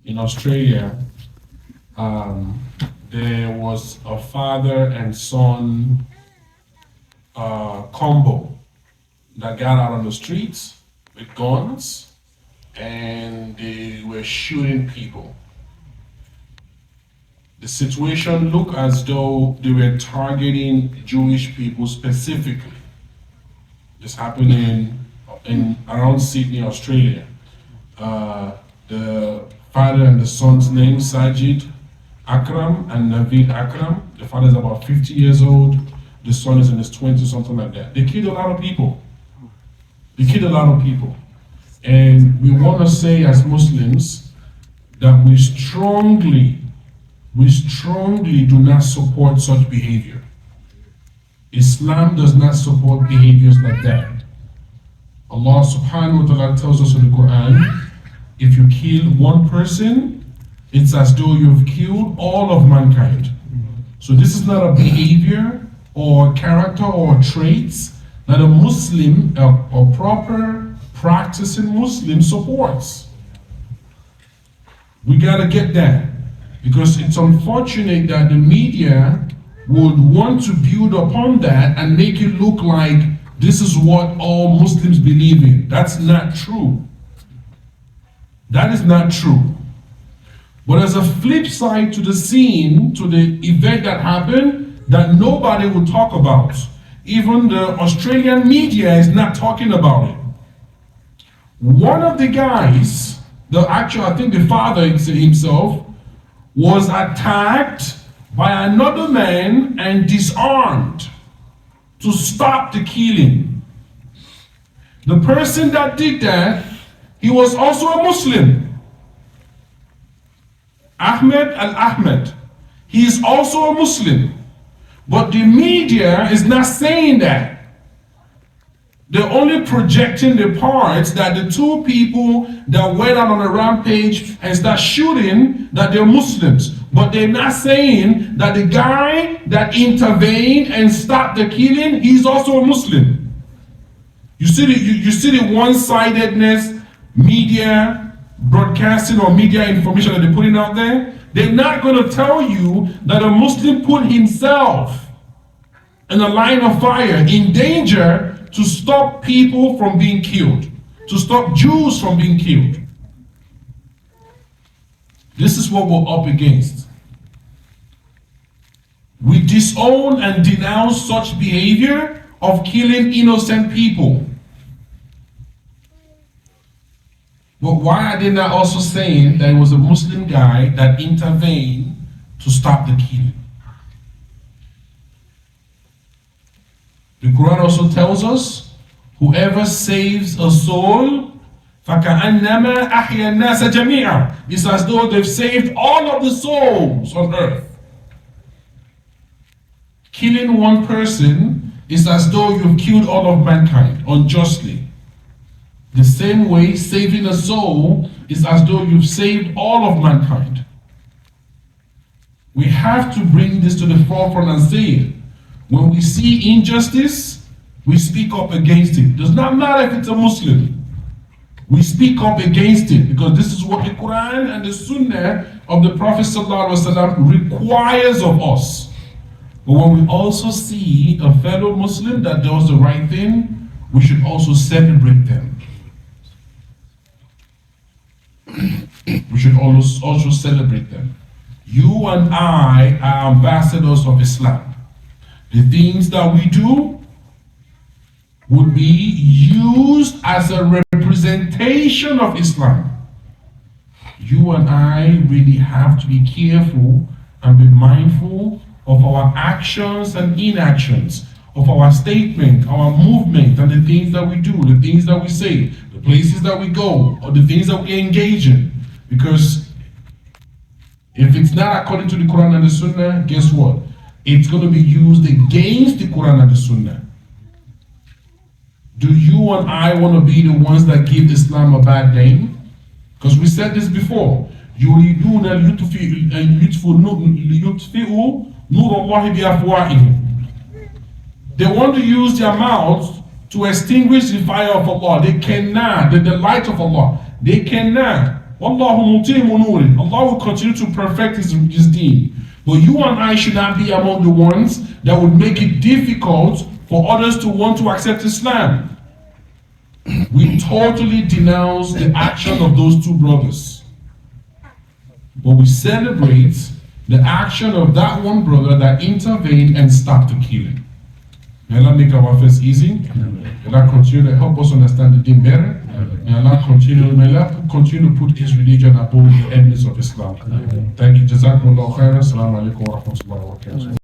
in Australia, there was a father and son combo that got out on the streets with guns and they were shooting people. The situation looked as though they were targeting Jewish people specifically. This happened in around Sydney, Australia. The father and the son's name, Sajid Akram and Naveed Akram. The father is about 50 years old. The son is in his 20s, something like that. They killed a lot of people. They killed a lot of people. And we want to say as Muslims that we strongly do not support such behavior. Islam does not support behaviors like that. Allah subhanahu wa ta'ala tells us in the Quran, if you kill one person, it's as though you've killed all of mankind. So this is not a behavior or character or traits that a Muslim, a proper practicing Muslim supports. We gotta get that, because it's unfortunate that the media would want to build upon that and make it look like this is what all Muslims believe in. That's not true. That is not true. But there's a flip side to the scene, to the event that happened, that nobody will talk about. Even the Australian media is not talking about it. One of the guys, I think the father himself, was attacked by another man and disarmed to stop the killing. The person that did that, he was also a Muslim. Ahmed Al-Ahmed. He is also a Muslim. But the media is not saying that. They're only projecting the parts that the two people that went out on a rampage and start shooting, that they're Muslims. But they're not saying that the guy that intervened and stopped the killing, he's also a Muslim. You see the one-sidedness, media broadcasting or media information that they're putting out there. They're not going to tell you that a Muslim put himself in a line of fire, in danger, to stop people from being killed, to stop Jews from being killed. This is what we're up against. We disown and denounce such behavior of killing innocent people. But why are they not also saying that it was a Muslim guy that intervened to stop the killing? The Quran also tells us, whoever saves a soul, فَكَأَنَّمَا أَحْيَا النَّاسَ جَمِيعًا. It's as though they've saved all of the souls on earth. Killing one person is as though you've killed all of mankind unjustly. The same way, saving a soul is as though you've saved all of mankind. We have to bring this to the forefront and say it. When we see injustice, we speak up against it. Does not matter if it's a Muslim. We speak up against it because this is what the Quran and the Sunnah of the Prophet ﷺ requires of us. But when we also see a fellow Muslim that does the right thing, we should also celebrate them. We should also celebrate them. You and I are ambassadors of Islam. The things that we do would be used as a representation of Islam. You and I really have to be careful and be mindful of our actions and inactions, of our statement, our movement, and the things that we do, the things that we say, the places that we go, or the things that we engage in. Because if it's not according to the Quran and the Sunnah, guess what? It's going to be used against the Quran and the Sunnah. Do you and I want to be the ones that give Islam a bad name? Because we said this before. يُرِيدُونَ لِيُطْفِئُوا نُورَ اللَّهِ بِأَفْوَاهِهِمْ. They want to use their mouths to extinguish the fire of Allah. They cannot. The light of Allah. They cannot. Wallahu mutimmu nuri. Allah will continue to perfect his deen. But you and I should not be among the ones that would make it difficult for others to want to accept Islam. We totally denounce the action of those two brothers. But we celebrate the action of that one brother that intervened and stopped the killing. May Allah make our affairs easy. May Allah continue to help us understand the deen better. May Allah continue to put his religion above the enemies of Islam. Thank you. Jazakumullah khairan. Assalamu alaikum wa rahmatullahi wa barakatuh.